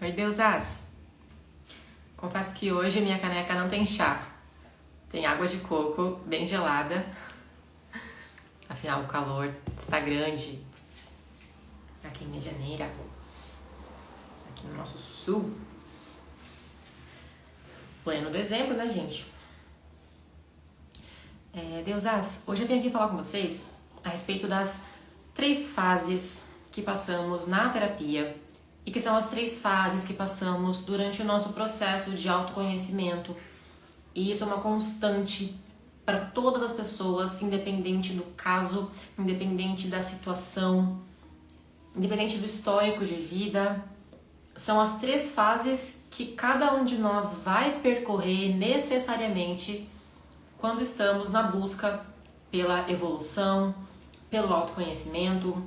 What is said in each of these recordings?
Oi, deusas! Confesso que hoje minha caneca não tem chá. Tem água de coco, bem gelada. Afinal, o calor está grande aqui em Medianeira, aqui no nosso sul. Pleno dezembro, né, gente? Deusas, hoje eu vim aqui falar com vocês a respeito das 3 fases que passamos na terapia e que são as 3 fases que passamos durante o nosso processo de autoconhecimento. E isso é uma constante para todas as pessoas, independente do caso, independente da situação, independente do histórico de vida. São as 3 fases que cada um de nós vai percorrer necessariamente quando estamos na busca pela evolução, pelo autoconhecimento,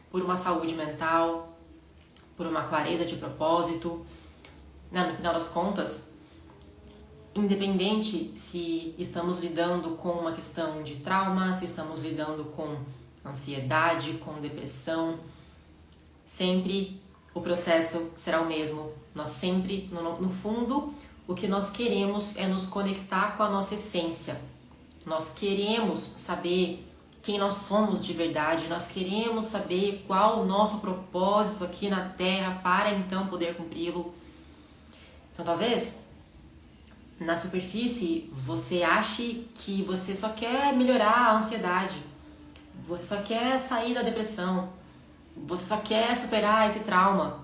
por uma saúde mental, por uma clareza de propósito. No final das contas, independente se estamos lidando com uma questão de trauma, se estamos lidando com ansiedade, com depressão, sempre o processo será o mesmo. Nós sempre, no fundo, o que nós queremos é nos conectar com a nossa essência. Nós queremos saber quem nós somos de verdade, nós queremos saber qual o nosso propósito aqui na Terra para então poder cumpri-lo. Então talvez na superfície você ache que você só quer melhorar a ansiedade, você só quer sair da depressão, você só quer superar esse trauma,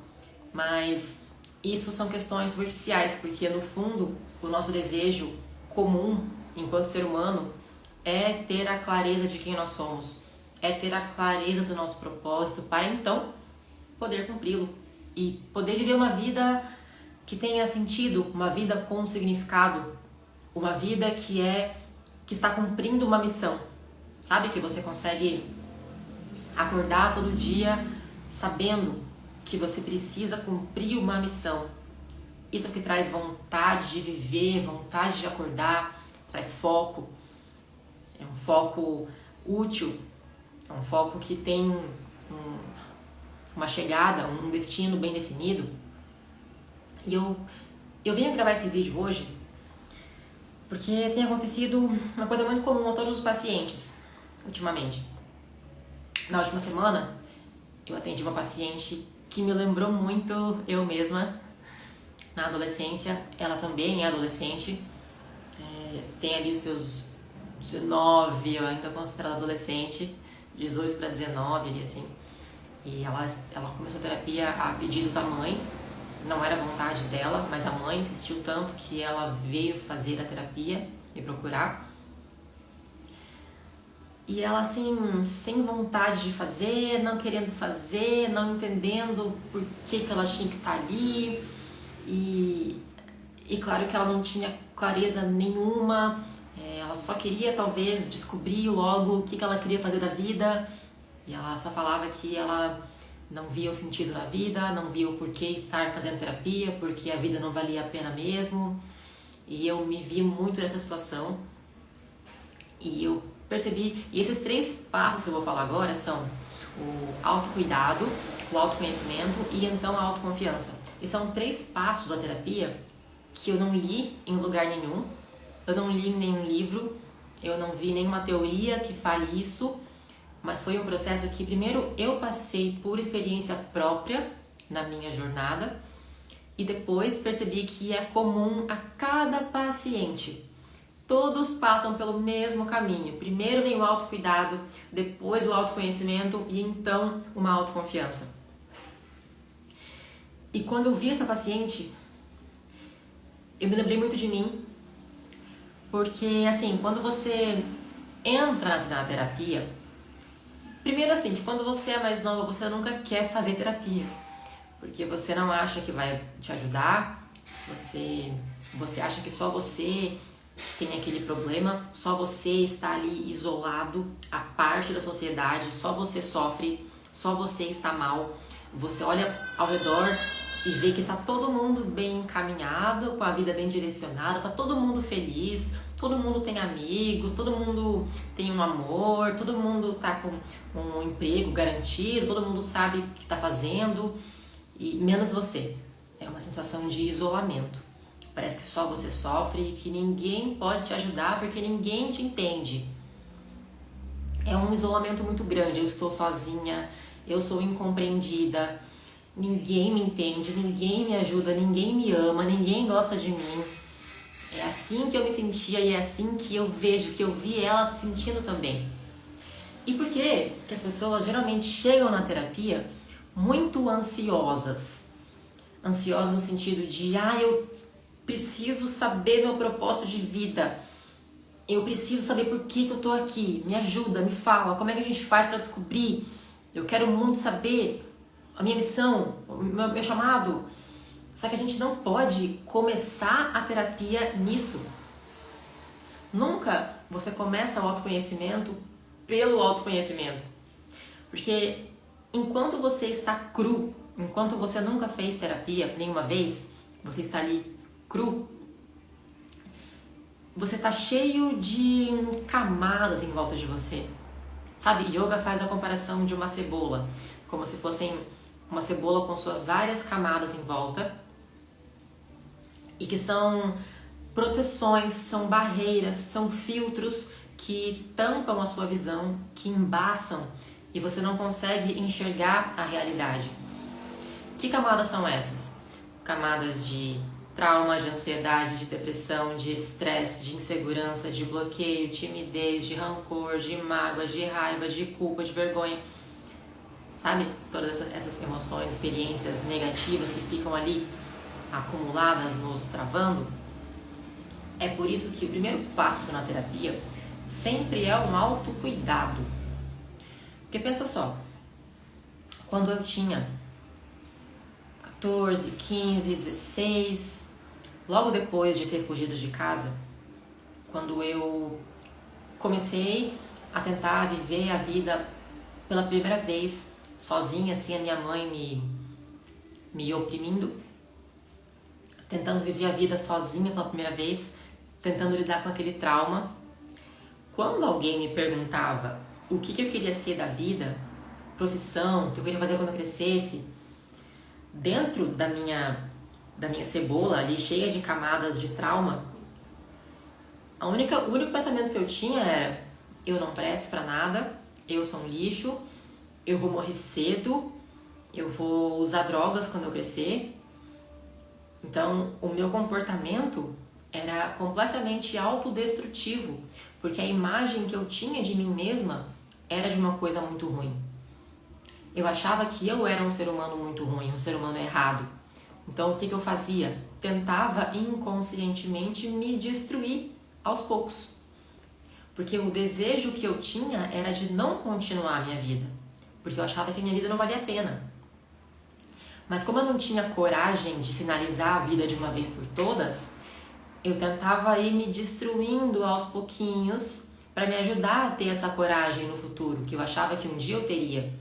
mas isso são questões superficiais, porque no fundo o nosso desejo comum enquanto ser humano é ter a clareza de quem nós somos, é ter a clareza do nosso propósito para então poder cumpri-lo e poder viver uma vida que tenha sentido, uma vida com significado, uma vida que está cumprindo uma missão. Sabe que você consegue acordar todo dia sabendo que você precisa cumprir uma missão. Isso é o que traz vontade de viver, vontade de acordar, traz foco. É um foco útil, é um foco que tem uma chegada, um destino bem definido. E eu vim gravar esse vídeo hoje porque tem acontecido uma coisa muito comum a todos os pacientes ultimamente. Na última semana, eu atendi uma paciente que me lembrou muito eu mesma na adolescência. Ela também é adolescente, tem ali os seus 19, eu ainda considero adolescente, 18 para 19 ali assim. E ela começou a terapia a pedido da mãe, não era vontade dela, mas a mãe insistiu tanto que ela veio fazer a terapia, me procurar. E ela assim, sem vontade de fazer, não querendo fazer, não entendendo por que ela tinha que estar ali. E claro que ela não tinha clareza nenhuma, ela só queria talvez descobrir logo o que ela queria fazer da vida. E ela só falava que ela não via o sentido na vida, não via o porquê estar fazendo terapia, porque a vida não valia a pena mesmo. E eu me vi muito nessa situação. E eu percebi, e esses 3 passos que eu vou falar agora são o autocuidado, o autoconhecimento e então a autoconfiança. E são 3 passos da terapia que eu não li em lugar nenhum, eu não li em nenhum livro, eu não vi nenhuma teoria que fale isso, mas foi um processo que primeiro eu passei por experiência própria na minha jornada e depois percebi que é comum a cada paciente. Todos passam pelo mesmo caminho. Primeiro vem o autocuidado, depois o autoconhecimento e então uma autoconfiança. E quando eu vi essa paciente, eu me lembrei muito de mim, porque assim, quando você entra na terapia, primeiro assim, que quando você é mais nova, você nunca quer fazer terapia, porque você não acha que vai te ajudar, você acha que só você tem aquele problema, só você está ali isolado, à parte da sociedade, só você sofre, só você está mal. Você olha ao redor e vê que tá todo mundo bem encaminhado, com a vida bem direcionada, tá todo mundo feliz, todo mundo tem amigos, todo mundo tem um amor, todo mundo tá com um emprego garantido, todo mundo sabe o que tá fazendo, e menos você. é uma sensação de isolamento. Parece que só você sofre e que ninguém pode te ajudar porque ninguém te entende. É um isolamento muito grande. Eu estou sozinha, eu sou incompreendida, ninguém me entende, ninguém me ajuda, ninguém me ama, ninguém gosta de mim. É assim que eu me sentia e é assim que eu vejo, que eu vi ela se sentindo também. E por que as pessoas geralmente chegam na terapia muito ansiosas? Ansiosas no sentido de, eu preciso saber meu propósito de vida. Eu preciso saber por que eu tô aqui. Me ajuda, me fala, como é que a gente faz para descobrir? Eu quero muito saber a minha missão, o meu chamado. Só que a gente não pode começar a terapia nisso. Nunca você começa o autoconhecimento pelo autoconhecimento. Porque enquanto você está cru, enquanto você nunca fez terapia nenhuma vez, você está ali cru, você está cheio de camadas em volta de você. Sabe, yoga faz a comparação de uma cebola, como se fossem uma cebola com suas várias camadas em volta e que são proteções, são barreiras, são filtros que tampam a sua visão, que embaçam e você não consegue enxergar a realidade. Que camadas são essas? Camadas de trauma, de ansiedade, de depressão, de estresse, de insegurança, de bloqueio, timidez, de rancor, de mágoa, de raiva, de culpa, de vergonha. Sabe? Todas essas emoções, experiências negativas que ficam ali acumuladas, nos travando. É por isso que o primeiro passo na terapia sempre é um autocuidado. Porque pensa só, quando eu tinha 14, 15, 16, logo depois de ter fugido de casa, quando eu comecei a tentar viver a vida pela primeira vez, sozinha, assim, a minha mãe me oprimindo, tentando viver a vida sozinha pela primeira vez, tentando lidar com aquele trauma. Quando alguém me perguntava o que eu queria ser da vida, profissão, o que eu queria fazer quando eu crescesse, dentro da minha cebola ali, cheia de camadas de trauma, o único pensamento que eu tinha era: eu não presto pra nada, eu sou um lixo, eu vou morrer cedo, eu vou usar drogas quando eu crescer. Então, o meu comportamento era completamente autodestrutivo, porque a imagem que eu tinha de mim mesma era de uma coisa muito ruim. Eu achava que eu era um ser humano muito ruim, um ser humano errado. Então, o que eu fazia? Tentava inconscientemente me destruir aos poucos. Porque o desejo que eu tinha era de não continuar a minha vida, porque eu achava que a minha vida não valia a pena. Mas como eu não tinha coragem de finalizar a vida de uma vez por todas, eu tentava ir me destruindo aos pouquinhos para me ajudar a ter essa coragem no futuro, que eu achava que um dia eu teria.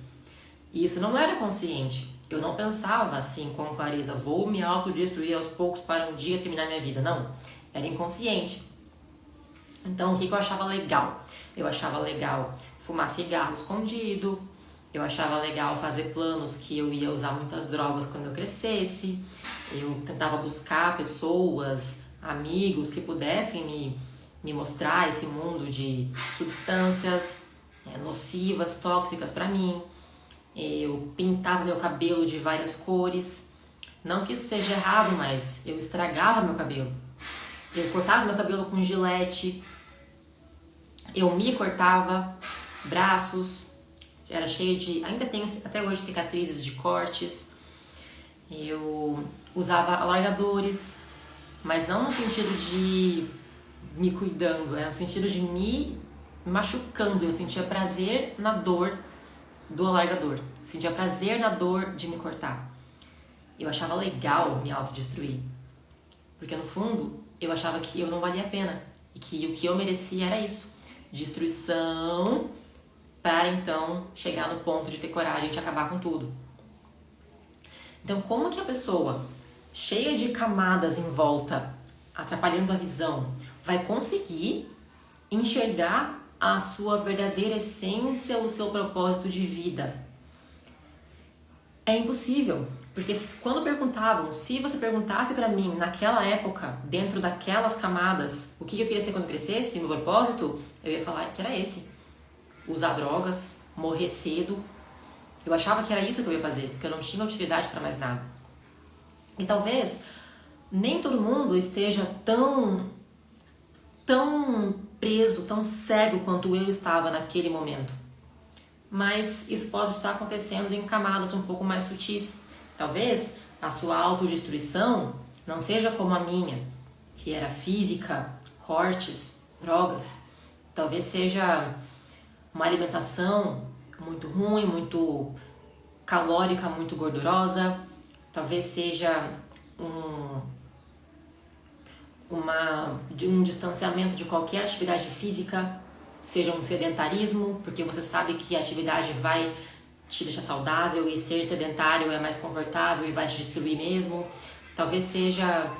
E isso não era consciente. Eu não pensava assim com clareza: vou me autodestruir aos poucos para um dia terminar minha vida. Não, era inconsciente. Então, o que eu achava legal? Eu achava legal fumar cigarro escondido, eu achava legal fazer planos que eu ia usar muitas drogas quando eu crescesse, eu tentava buscar pessoas, amigos que pudessem me mostrar esse mundo de substâncias nocivas, tóxicas para mim. Eu pintava meu cabelo de várias cores. Não que isso seja errado, mas eu estragava meu cabelo. Eu cortava meu cabelo com gilete. Eu me cortava braços. Era cheio de... Ainda tenho até hoje cicatrizes de cortes. Eu usava alargadores, mas não no sentido de me cuidando, era no sentido de me machucando. Eu sentia prazer na dor do alargador, sentia prazer na dor de me cortar. Eu achava legal me autodestruir, porque no fundo eu achava que eu não valia a pena e que o que eu merecia era isso, destruição, para então chegar no ponto de ter coragem de acabar com tudo. Então, como que a pessoa cheia de camadas em volta, atrapalhando a visão, vai conseguir enxergar a sua verdadeira essência, o seu propósito de vida? É impossível, Porque quando perguntavam, se você perguntasse pra mim naquela época, dentro daquelas camadas, o que eu queria ser quando crescesse, meu propósito, eu ia falar que era esse. Usar drogas, morrer cedo. Eu achava que era isso que eu ia fazer, porque eu não tinha utilidade pra mais nada. E talvez nem todo mundo esteja tão preso, tão cego quanto eu estava naquele momento. Mas isso pode estar acontecendo em camadas um pouco mais sutis. Talvez a sua autodestruição não seja como a minha, que era física, cortes, drogas. Talvez seja uma alimentação muito ruim, muito calórica, muito gordurosa. Talvez seja um distanciamento de qualquer atividade física, seja um sedentarismo, porque você sabe que a atividade vai te deixar saudável e ser sedentário é mais confortável e vai te destruir mesmo. Talvez seja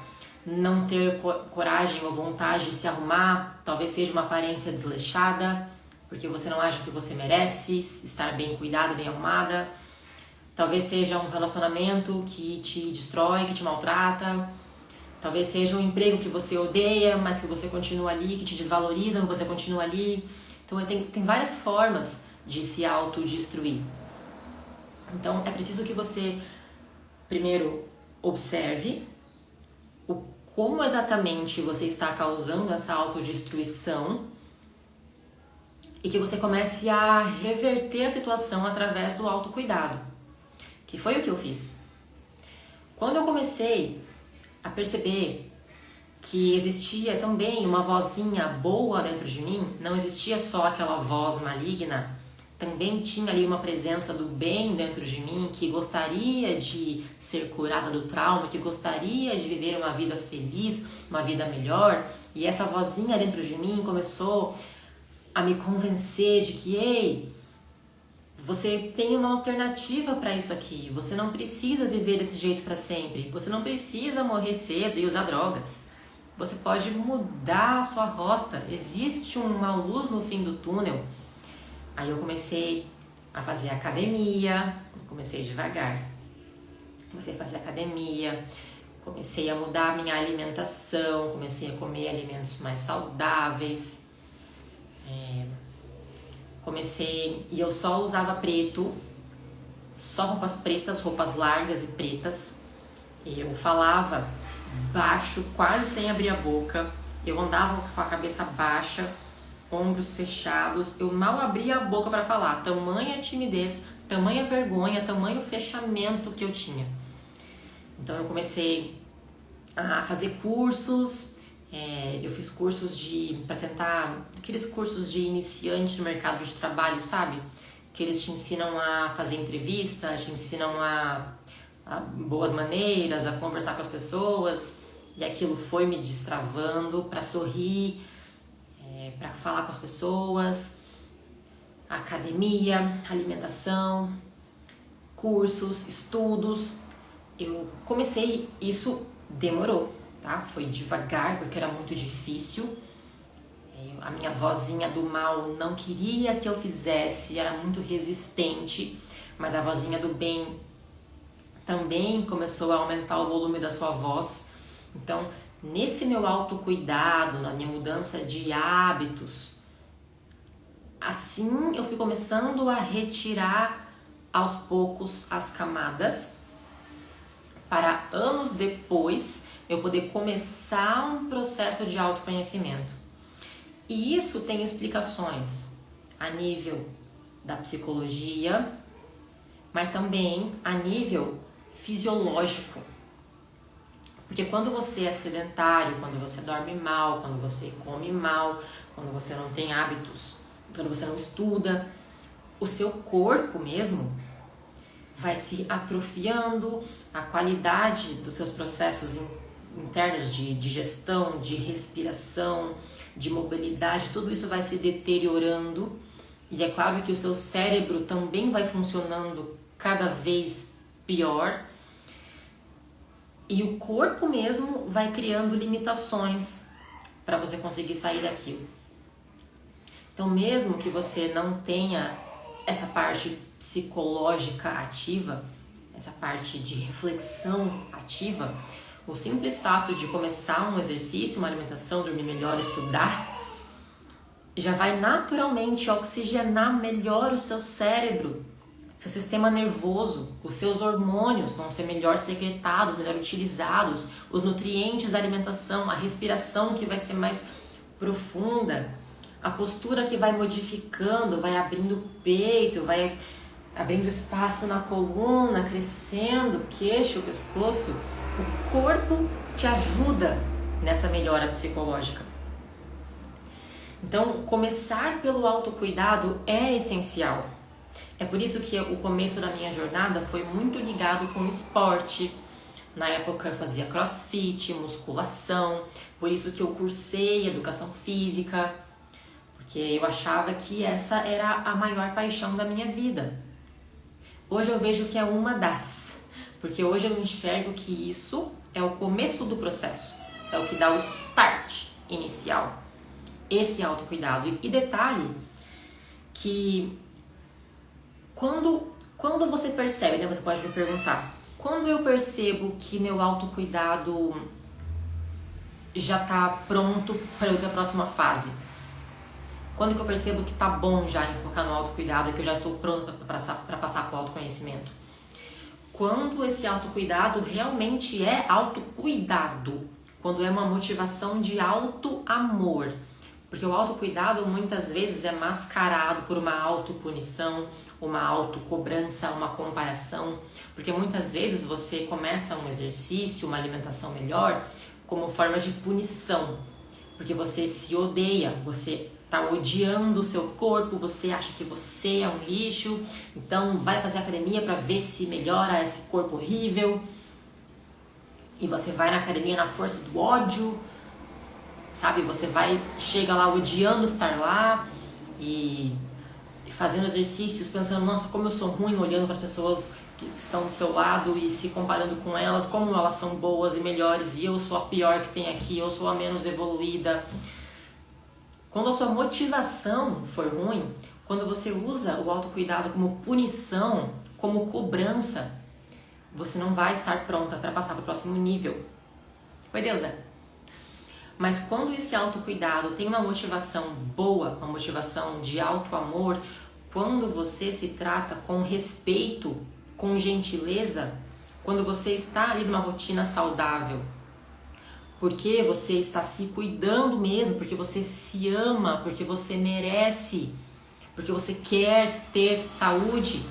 não ter coragem ou vontade de se arrumar, talvez seja uma aparência desleixada, porque você não acha que você merece estar bem cuidada, bem arrumada. Talvez seja um relacionamento que te destrói, que te maltrata. Talvez seja um emprego que você odeia, mas que você continua ali, que te desvaloriza, mas você continua ali. Então tem várias formas de se autodestruir. Então é preciso que você primeiro observe como exatamente você está causando essa autodestruição e que você comece a reverter a situação através do autocuidado, que foi o que eu fiz. Quando eu comecei a perceber que existia também uma vozinha boa dentro de mim, não existia só aquela voz maligna, também tinha ali uma presença do bem dentro de mim, que gostaria de ser curada do trauma, que gostaria de viver uma vida feliz, uma vida melhor, e essa vozinha dentro de mim começou a me convencer de que, ei, você tem uma alternativa para isso aqui. Você não precisa viver desse jeito para sempre. Você não precisa morrer cedo e usar drogas. Você pode mudar a sua rota. Existe uma luz no fim do túnel. Aí eu comecei a fazer academia. Comecei devagar. Comecei a fazer academia. Comecei a mudar a minha alimentação. Comecei a comer alimentos mais saudáveis. E eu só usava preto, só roupas pretas, roupas largas e pretas. Eu falava baixo, quase sem abrir a boca. Eu andava com a cabeça baixa, ombros fechados. Eu mal abria a boca para falar. Tamanha timidez, tamanha vergonha, tamanho fechamento que eu tinha. Então eu comecei a fazer cursos. Eu fiz cursos para tentar, aqueles cursos de iniciante no mercado de trabalho, sabe? Que eles te ensinam a fazer entrevista, te ensinam a boas maneiras, a conversar com as pessoas. E aquilo foi me destravando para sorrir, para falar com as pessoas. Academia, alimentação, cursos, estudos. Eu comecei, isso demorou. Tá? Foi devagar porque era muito difícil. A minha vozinha do mal não queria que eu fizesse, era muito resistente, mas a vozinha do bem também começou a aumentar o volume da sua voz. Então, nesse meu autocuidado, na minha mudança de hábitos, assim eu fui começando a retirar aos poucos as camadas para anos depois eu poder começar um processo de autoconhecimento. E isso tem explicações a nível da psicologia, mas também a nível fisiológico. Porque quando você é sedentário, quando você dorme mal, quando você come mal, quando você não tem hábitos, quando você não estuda, o seu corpo mesmo vai se atrofiando, a qualidade dos seus processos internos de digestão, de respiração, de mobilidade, tudo isso vai se deteriorando. E é claro que o seu cérebro também vai funcionando cada vez pior. E o corpo mesmo vai criando limitações para você conseguir sair daquilo. Então, mesmo que você não tenha essa parte psicológica ativa, essa parte de reflexão ativa, o simples fato de começar um exercício, uma alimentação, dormir melhor, estudar, já vai naturalmente oxigenar melhor o seu cérebro, seu sistema nervoso, os seus hormônios vão ser melhor secretados, melhor utilizados, os nutrientes da alimentação, a respiração que vai ser mais profunda, a postura que vai modificando, vai abrindo o peito, vai abrindo espaço na coluna, crescendo o queixo, o pescoço. O corpo te ajuda nessa melhora psicológica. Então, começar pelo autocuidado é essencial. É por isso que o começo da minha jornada foi muito ligado com o esporte. Na época eu fazia crossfit, musculação, por isso que eu cursei educação física, porque eu achava que essa era a maior paixão da minha vida. Hoje eu vejo que é uma das, porque hoje eu enxergo que isso é o começo do processo, é o que dá o start inicial. Esse autocuidado. E detalhe que quando você percebe, né, você pode me perguntar, quando eu percebo que meu autocuidado já está pronto para eu ir para a próxima fase? Quando que eu percebo que tá bom já em focar no autocuidado e que eu já estou pronto para passar para o autoconhecimento? Quando esse autocuidado realmente é autocuidado, quando é uma motivação de autoamor. Porque o autocuidado muitas vezes é mascarado por uma autopunição, uma autocobrança, uma comparação. Porque muitas vezes você começa um exercício, uma alimentação melhor, como forma de punição. Porque você se odeia, você está odiando o seu corpo, você acha que você é um lixo, então vai fazer academia para ver se melhora esse corpo horrível. E você vai na academia na força do ódio. Sabe, você chega lá odiando estar lá e fazendo exercícios, pensando, nossa, como eu sou ruim, olhando para as pessoas que estão do seu lado e se comparando com elas, como elas são boas e melhores e eu sou a pior que tem aqui, eu sou a menos evoluída. Quando a sua motivação for ruim, quando você usa o autocuidado como punição, como cobrança, você não vai estar pronta para passar para o próximo nível. Oi, Deusa! Mas quando esse autocuidado tem uma motivação boa, uma motivação de autoamor, quando você se trata com respeito, com gentileza, quando você está ali numa rotina saudável, porque você está se cuidando mesmo, porque você se ama, porque você merece, porque você quer ter saúde,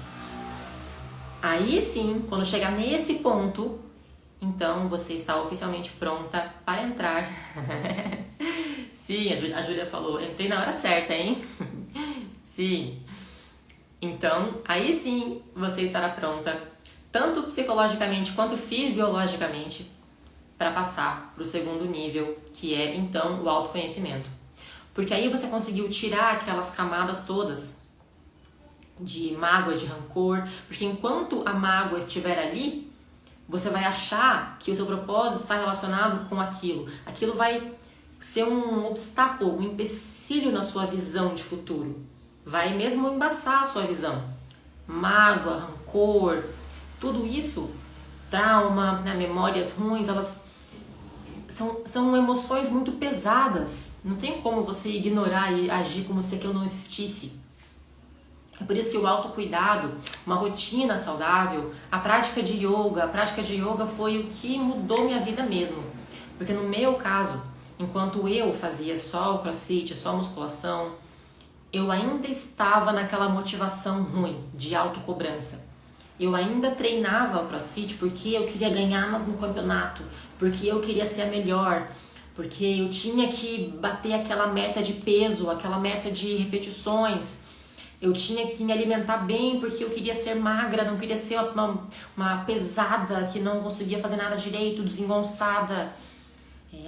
aí sim, quando chegar nesse ponto, então você está oficialmente pronta para entrar. Sim, a Júlia falou, entrei na hora certa, hein? Sim. Então, aí sim você estará pronta, tanto psicologicamente quanto fisiologicamente, para passar para o segundo nível, que é então o autoconhecimento. Porque aí você conseguiu tirar aquelas camadas todas de mágoa, de rancor, porque enquanto a mágoa estiver ali, você vai achar que o seu propósito está relacionado com aquilo. Aquilo vai ser um obstáculo, um empecilho na sua visão de futuro. Vai mesmo embaçar a sua visão. Mágoa, rancor, tudo isso, trauma, né, memórias ruins, elas são emoções muito pesadas. Não tem como você ignorar e agir como se aquilo não existisse. É por isso que o autocuidado, uma rotina saudável, a prática de yoga foi o que mudou minha vida mesmo. Porque no meu caso, enquanto eu fazia só o crossfit, só a musculação, eu ainda estava naquela motivação ruim de autocobrança. Eu ainda treinava o crossfit porque eu queria ganhar no campeonato, porque eu queria ser a melhor, porque eu tinha que bater aquela meta de peso, aquela meta de repetições. Eu tinha que me alimentar bem porque eu queria ser magra, não queria ser uma pesada que não conseguia fazer nada direito, desengonçada.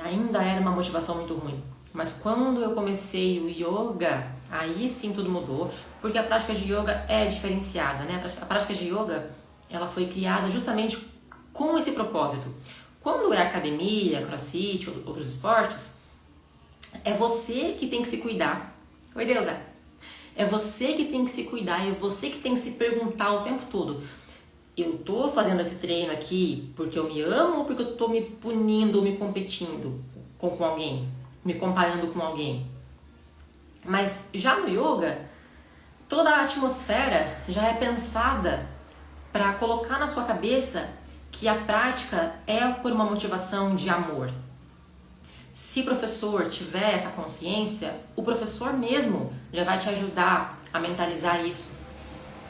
Ainda era uma motivação muito ruim. Mas quando eu comecei o yoga, aí sim tudo mudou, porque a prática de yoga é diferenciada, né? A prática de yoga, ela foi criada justamente com esse propósito. Quando é academia, crossfit, outros esportes, é você que tem que se cuidar. Oi, Deusa! É você que tem que se cuidar, é você que tem que se perguntar o tempo todo: eu tô fazendo esse treino aqui porque eu me amo ou porque eu tô me punindo ou me competindo com alguém, me comparando com alguém? Mas já no yoga, toda a atmosfera já é pensada para colocar na sua cabeça que a prática é por uma motivação de amor. Se o professor tiver essa consciência, o professor mesmo já vai te ajudar a mentalizar isso,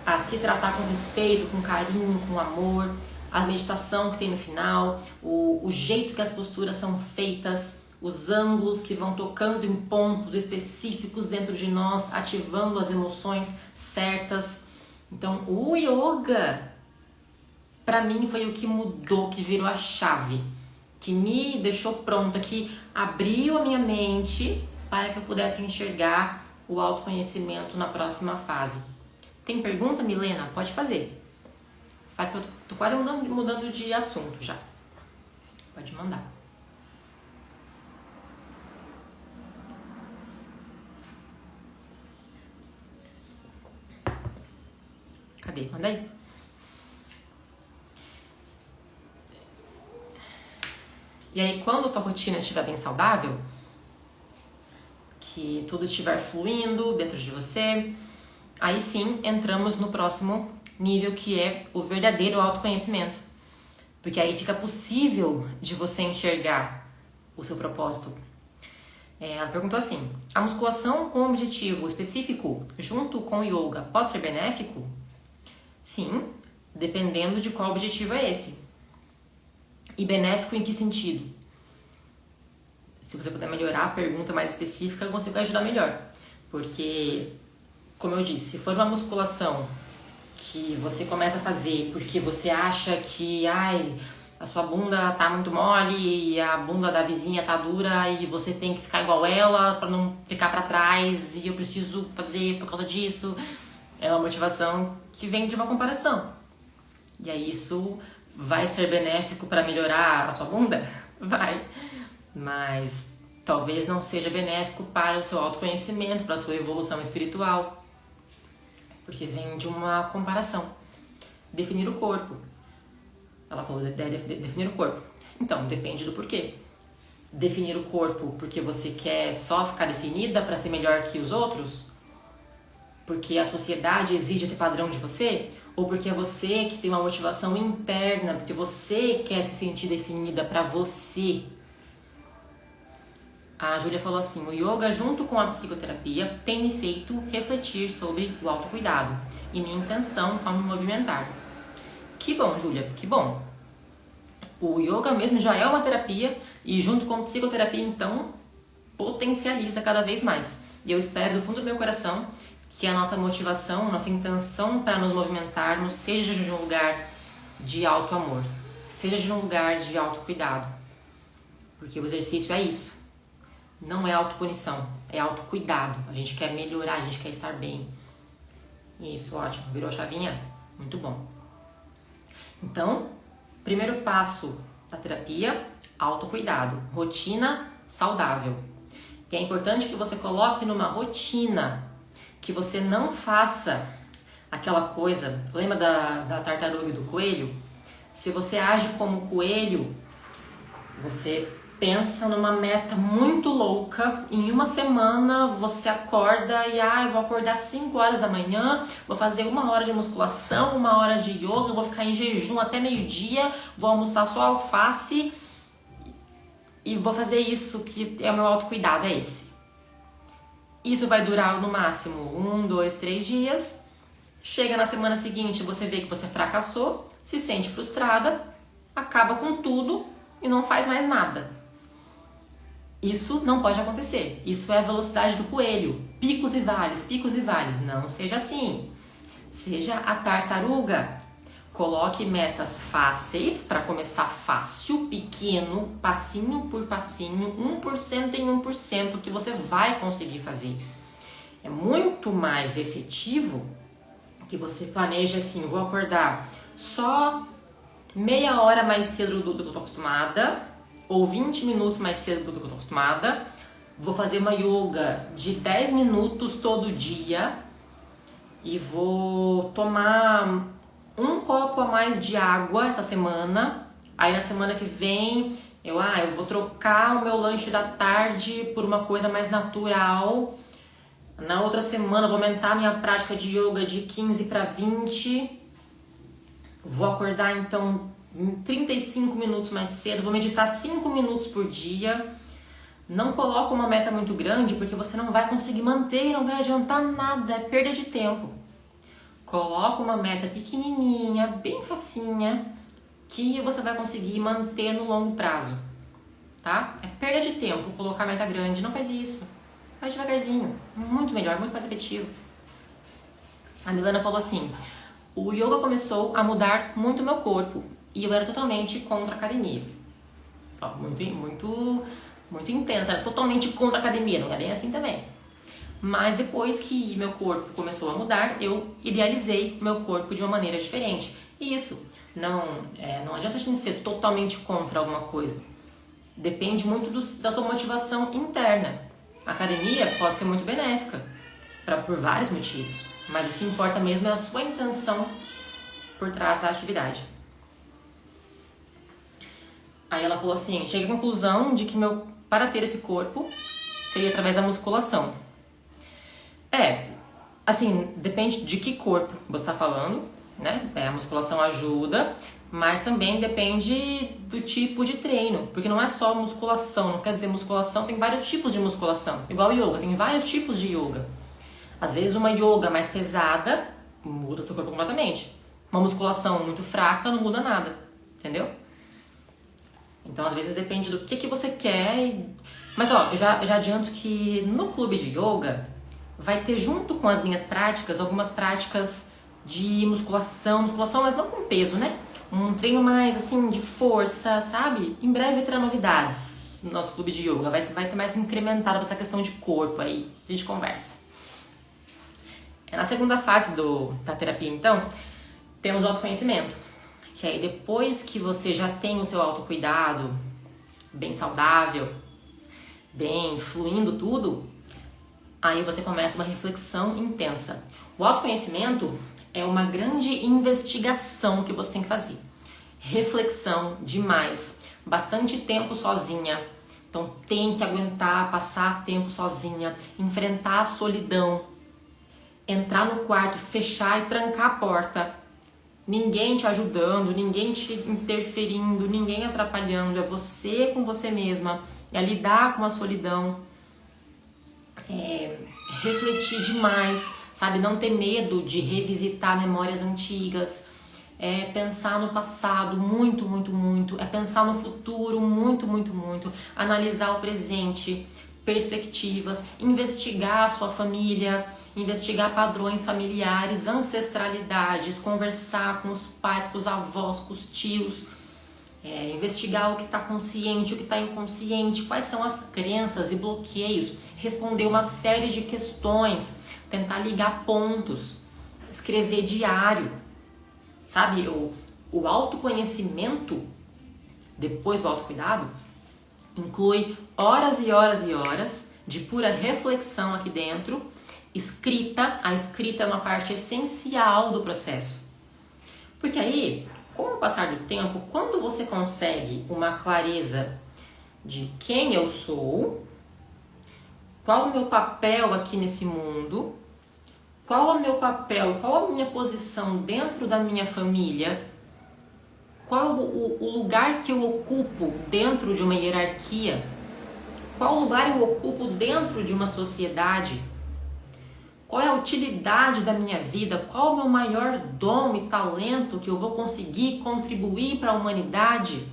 a se tratar com respeito, com carinho, com amor, a meditação que tem no final, o jeito que as posturas são feitas, os ângulos que vão tocando em pontos específicos dentro de nós, ativando as emoções certas. Então, o yoga, para mim, foi o que mudou, que virou a chave, que me deixou pronta, que abriu a minha mente para que eu pudesse enxergar o autoconhecimento na próxima fase. Tem pergunta, Milena? Pode fazer. Faz que eu tô quase mudando de assunto já. Pode mandar. Cadê? Manda aí. E aí, quando a sua rotina estiver bem saudável, que tudo estiver fluindo dentro de você, aí sim entramos no próximo nível, que é o verdadeiro autoconhecimento. Porque aí fica possível de você enxergar o seu propósito. Ela perguntou assim: a musculação com objetivo específico junto com o yoga pode ser benéfico? Sim, dependendo de qual objetivo é esse. E benéfico em que sentido? Se você puder melhorar a pergunta mais específica, você vai ajudar melhor. Porque, como eu disse, se for uma musculação que você começa a fazer porque você acha que a sua bunda tá muito mole e a bunda da vizinha tá dura e você tem que ficar igual ela para não ficar para trás e eu preciso fazer por causa disso, é uma motivação que vem de uma comparação. E aí isso vai ser benéfico para melhorar a sua bunda? Vai. Mas talvez não seja benéfico para o seu autoconhecimento, para a sua evolução espiritual. Porque vem de uma comparação. Definir o corpo. Ela falou de definir o corpo. Então, depende do porquê. Definir o corpo porque você quer só ficar definida para ser melhor que os outros? Porque a sociedade exige esse padrão de você? Ou porque é você que tem uma motivação interna, porque você quer se sentir definida para você? A Júlia falou assim: o yoga junto com a psicoterapia tem me feito refletir sobre o autocuidado e minha intenção ao me movimentar. Que bom, Júlia, que bom. O yoga mesmo já é uma terapia e junto com a psicoterapia, então, potencializa cada vez mais. E eu espero do fundo do meu coração que a nossa motivação, nossa intenção para nos movimentarmos seja de um lugar de auto-amor, seja de um lugar de autocuidado. Porque o exercício é isso. Não é autopunição, é autocuidado. A gente quer melhorar, a gente quer estar bem. Isso, ótimo. Virou a chavinha? Muito bom. Então, primeiro passo da terapia, autocuidado. Rotina saudável. E é importante que você coloque numa rotina, que você não faça aquela coisa. Lembra da tartaruga e do coelho? Se você age como coelho, você pensa numa meta muito louca, em uma semana você acorda e eu vou acordar 5 horas da manhã, vou fazer 1 hora de musculação, 1 hora de yoga, vou ficar em jejum até meio-dia, vou almoçar só alface e vou fazer isso, que é o meu autocuidado, é esse. Isso vai durar no máximo 1, 2, 3 dias, chega na semana seguinte, você vê que você fracassou, se sente frustrada, acaba com tudo e não faz mais nada. Isso não pode acontecer. Isso é a velocidade do coelho. Picos e vales, picos e vales. Não seja assim. Seja a tartaruga. Coloque metas fáceis para começar fácil, pequeno, passinho por passinho, 1% em 1% que você vai conseguir fazer. É muito mais efetivo que você planeje assim: vou acordar só meia hora mais cedo do que eu estou acostumada, ou 20 minutos mais cedo do que eu estou acostumada, vou fazer uma yoga de 10 minutos todo dia e vou tomar um copo a mais de água essa semana. Aí na semana que vem eu vou trocar o meu lanche da tarde por uma coisa mais natural. Na outra semana eu vou aumentar a minha prática de yoga de 15 para 20. Vou acordar então 35 minutos mais cedo, vou meditar 5 minutos por dia. Não coloca uma meta muito grande porque você não vai conseguir manter e não vai adiantar nada, é perda de tempo. Coloca uma meta pequenininha, bem facinha, que você vai conseguir manter no longo prazo, tá? É perda de tempo colocar meta grande, não faz isso. Faz devagarzinho, muito melhor, muito mais efetivo. A Milana falou assim, o yoga começou a mudar muito o meu corpo e eu era totalmente contra a academia. Ó, muito intensa, era totalmente contra a academia, não é bem assim também. Mas depois que meu corpo começou a mudar, eu idealizei meu corpo de uma maneira diferente. E isso, não adianta a gente ser totalmente contra alguma coisa. Depende muito da sua motivação interna. A academia pode ser muito benéfica, por vários motivos. Mas o que importa mesmo é a sua intenção por trás da atividade. Aí ela falou assim, cheguei à conclusão de que para ter esse corpo seria através da musculação. Assim, depende de que corpo você está falando, né? A musculação ajuda, mas também depende do tipo de treino, porque não é só musculação, não quer dizer musculação, tem vários tipos de musculação, igual yoga, tem vários tipos de yoga. Às vezes uma yoga mais pesada muda seu corpo completamente, uma musculação muito fraca não muda nada, entendeu? Então às vezes depende do que você quer, mas ó, eu já adianto que no clube de yoga vai ter junto com as minhas práticas algumas práticas de musculação, mas não com peso, né? Um treino mais assim de força, sabe? Em breve terá novidades no nosso clube de yoga, vai ter mais incrementado essa questão de corpo aí, a gente conversa. Na segunda fase da terapia, então, temos o autoconhecimento, que aí depois que você já tem o seu autocuidado bem saudável, bem fluindo tudo, aí você começa uma reflexão intensa. O autoconhecimento é uma grande investigação que você tem que fazer. Reflexão demais, bastante tempo sozinha. Então tem que aguentar passar tempo sozinha, enfrentar a solidão, entrar no quarto, fechar e trancar a porta. Ninguém te ajudando, ninguém te interferindo, ninguém atrapalhando. É você com você mesma, é lidar com a solidão. Refletir demais, sabe? Não ter medo de revisitar memórias antigas, pensar no passado muito, muito, muito, pensar no futuro muito, muito, muito, analisar o presente, perspectivas, investigar a sua família, investigar padrões familiares, ancestralidades, conversar com os pais, com os avós, com os tios, investigar o que está consciente, o que está inconsciente, quais são as crenças e bloqueios, responder uma série de questões, tentar ligar pontos, escrever diário, sabe? O autoconhecimento, depois do autocuidado, inclui horas e horas e horas de pura reflexão aqui dentro, escrita. A escrita é uma parte essencial do processo, porque aí, com o passar do tempo, quando você consegue uma clareza de quem eu sou, qual o meu papel aqui nesse mundo, qual é o meu papel, qual a minha posição dentro da minha família, qual o lugar que eu ocupo dentro de uma hierarquia, qual lugar eu ocupo dentro de uma sociedade, qual é a utilidade da minha vida, qual é o meu maior dom e talento que eu vou conseguir contribuir para a humanidade.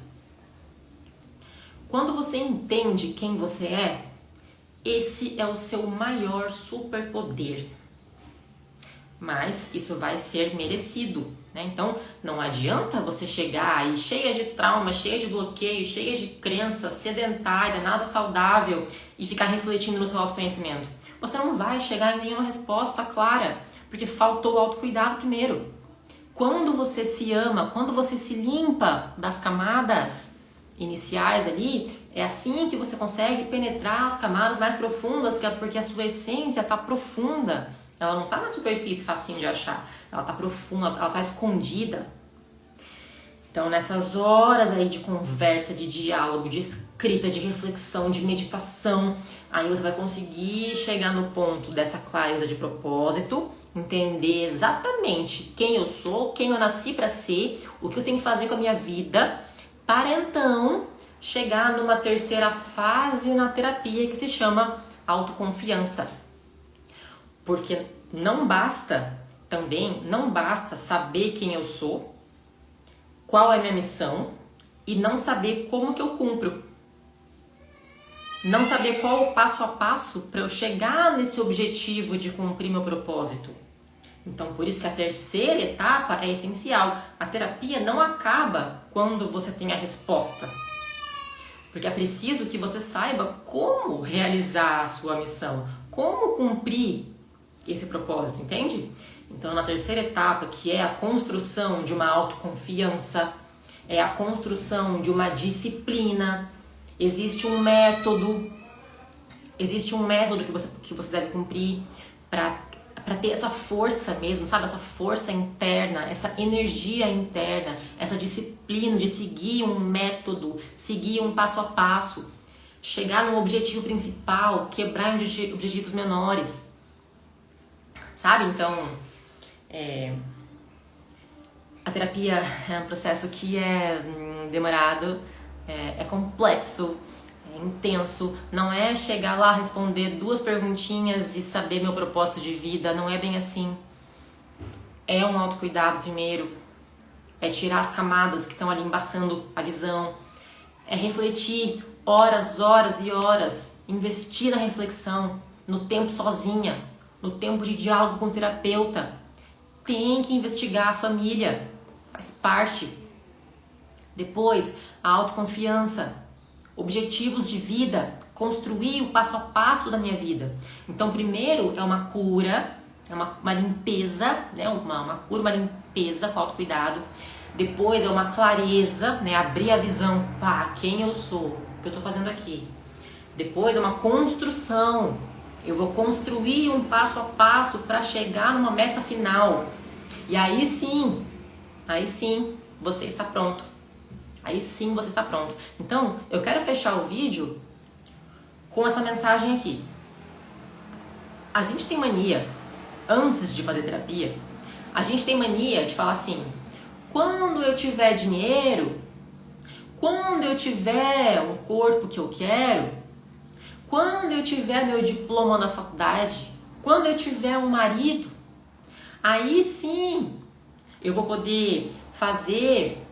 Quando você entende quem você é, esse é o seu maior superpoder. Mas isso vai ser merecido, né? Então não adianta você chegar aí cheia de trauma, cheia de bloqueio, cheia de crença, sedentária, nada saudável e ficar refletindo no seu autoconhecimento. Você não vai chegar em nenhuma resposta clara, porque faltou o autocuidado primeiro. Quando você se ama, quando você se limpa das camadas iniciais ali, é assim que você consegue penetrar as camadas mais profundas, porque a sua essência está profunda. Ela não tá na superfície facinho de achar. Ela tá profunda, ela tá escondida. Então, nessas horas aí de conversa, de diálogo, de escrita, de reflexão, de meditação, aí você vai conseguir chegar no ponto dessa clareza de propósito, entender exatamente quem eu sou, quem eu nasci para ser, o que eu tenho que fazer com a minha vida, para então chegar numa terceira fase na terapia que se chama autoconfiança. Porque não basta saber quem eu sou, qual é a minha missão e não saber como que eu cumpro. Não saber qual é o passo a passo para eu chegar nesse objetivo de cumprir meu propósito. Então, por isso que a terceira etapa é essencial. A terapia não acaba quando você tem a resposta. Porque é preciso que você saiba como realizar a sua missão, como cumprir esse propósito, entende? Então, na terceira etapa, que é a construção de uma autoconfiança, é a construção de uma disciplina, existe um método que você deve cumprir para ter essa força mesmo, sabe? Essa força interna, essa energia interna, essa disciplina de seguir um método, seguir um passo a passo, chegar no objetivo principal, quebrar em objetivos menores, sabe? Então, a terapia é um processo que é demorado, é complexo, é intenso. Não é chegar lá, responder 2 perguntinhas e saber meu propósito de vida. Não é bem assim. É um autocuidado primeiro. É tirar as camadas que estão ali embaçando a visão. É refletir horas e horas. Investir na reflexão, no tempo sozinha, no tempo de diálogo com o terapeuta. Tem que investigar a família. Faz parte. Depois, a autoconfiança, objetivos de vida, construir o passo a passo da minha vida. Então, primeiro é uma cura, é uma limpeza, né? Uma cura, uma limpeza com autocuidado. Depois é uma clareza, né? Abrir a visão, quem eu sou, o que eu estou fazendo aqui. Depois é uma construção, eu vou construir um passo a passo para chegar numa meta final. E aí sim, você está pronto. Aí sim você está pronto. Então, eu quero fechar o vídeo com essa mensagem aqui. A gente tem mania, antes de fazer terapia, a gente tem mania de falar assim: quando eu tiver dinheiro, quando eu tiver um corpo que eu quero, quando eu tiver meu diploma na faculdade, quando eu tiver um marido, aí sim eu vou poder fazer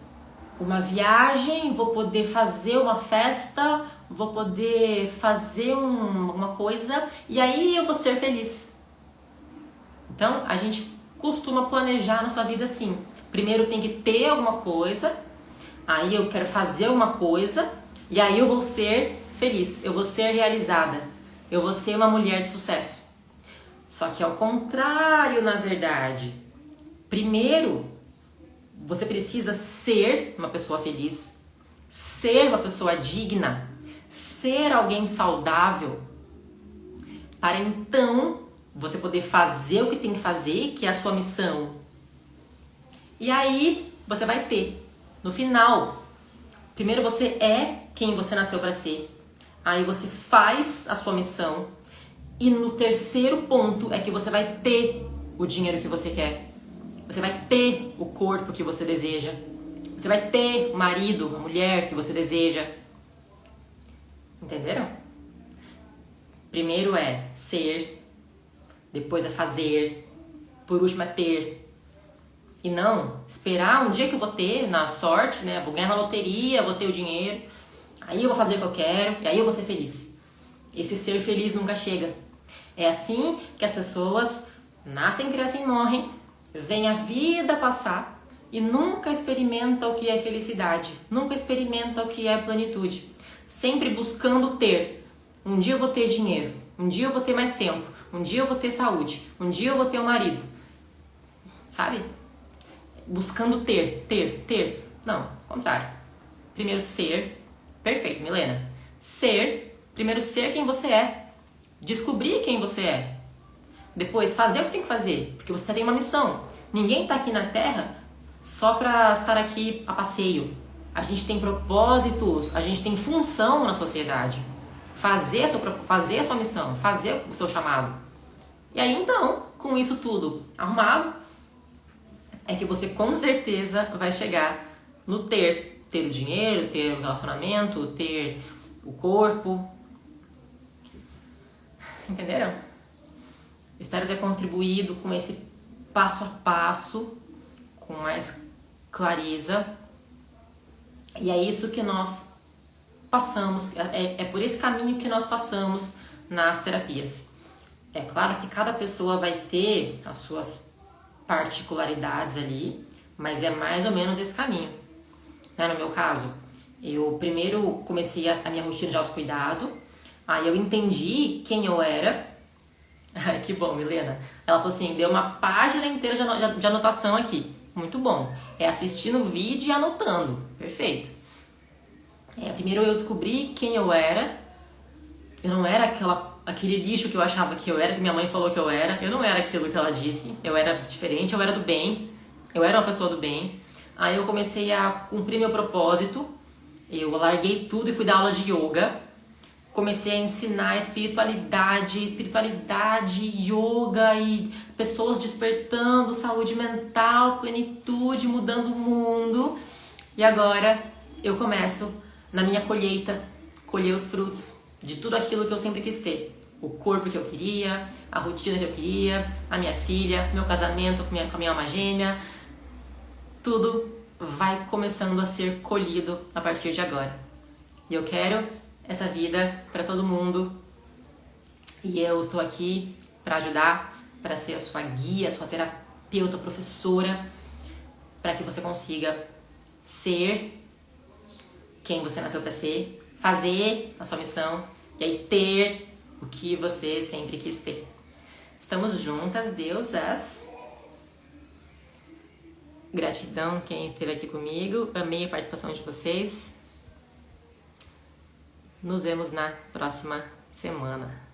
uma viagem, vou poder fazer uma festa, vou poder fazer uma coisa e aí eu vou ser feliz. Então, a gente costuma planejar nossa vida assim. Primeiro tem que ter alguma coisa, aí eu quero fazer uma coisa e aí eu vou ser feliz, eu vou ser realizada, eu vou ser uma mulher de sucesso. Só que ao contrário, na verdade. Primeiro, você precisa ser uma pessoa feliz, ser uma pessoa digna, ser alguém saudável, para então você poder fazer o que tem que fazer, que é a sua missão. E aí você vai ter, no final, primeiro você é quem você nasceu para ser, aí você faz a sua missão e no terceiro ponto é que você vai ter o dinheiro que você quer. Você vai ter o corpo que você deseja. Você vai ter o marido, a mulher que você deseja. Entenderam? Primeiro é ser, depois é fazer, por último é ter. E não esperar um dia que eu vou ter, na sorte, né? Vou ganhar na loteria, vou ter o dinheiro. Aí eu vou fazer o que eu quero e aí eu vou ser feliz. Esse ser feliz nunca chega. É assim que as pessoas nascem, crescem e morrem. Vem a vida passar e nunca experimenta o que é felicidade, nunca experimenta o que é plenitude, sempre buscando ter. Um dia eu vou ter dinheiro, um dia eu vou ter mais tempo, um dia eu vou ter saúde, um dia eu vou ter um marido, sabe? Buscando ter. Não, ao contrário. Primeiro ser, perfeito, Milena. Primeiro ser quem você é, descobrir quem você é. Depois, fazer o que tem que fazer, porque você tem uma missão. Ninguém está aqui na Terra só para estar aqui a passeio. A gente tem propósitos, a gente tem função na sociedade. Fazer a sua missão, fazer o seu chamado. E aí então, com isso tudo arrumado, é que você com certeza vai chegar no ter o dinheiro, ter o relacionamento, ter o corpo. Entenderam? Espero ter contribuído com esse passo a passo, com mais clareza. E é isso que nós passamos, é por esse caminho que nós passamos nas terapias. É claro que cada pessoa vai ter as suas particularidades ali, mas é mais ou menos esse caminho. No meu caso, eu primeiro comecei a minha rotina de autocuidado, aí eu entendi quem eu era. Ai, que bom, Milena. Ela falou assim, deu uma página inteira de anotação aqui. Muito bom. É assistindo o vídeo e anotando. Perfeito. Primeiro eu descobri quem eu era. Eu não era aquele lixo que eu achava que eu era, que minha mãe falou que eu era. Eu não era aquilo que ela disse. Eu era diferente, eu era do bem. Eu era uma pessoa do bem. Aí eu comecei a cumprir meu propósito. Eu larguei tudo e fui dar aula de yoga. Comecei a ensinar espiritualidade, yoga e pessoas despertando, saúde mental, plenitude, mudando o mundo. E agora eu começo na minha colheita, colher os frutos de tudo aquilo que eu sempre quis ter. O corpo que eu queria, a rotina que eu queria, a minha filha, meu casamento com a minha alma gêmea. Tudo vai começando a ser colhido a partir de agora. E eu quero essa vida para todo mundo. E eu estou aqui para ajudar, para ser a sua guia, a sua terapeuta, professora, para que você consiga ser quem você nasceu para ser, fazer a sua missão e aí ter o que você sempre quis ter. Estamos juntas, deusas. Gratidão quem esteve aqui comigo. Amei a participação de vocês. Nos vemos na próxima semana.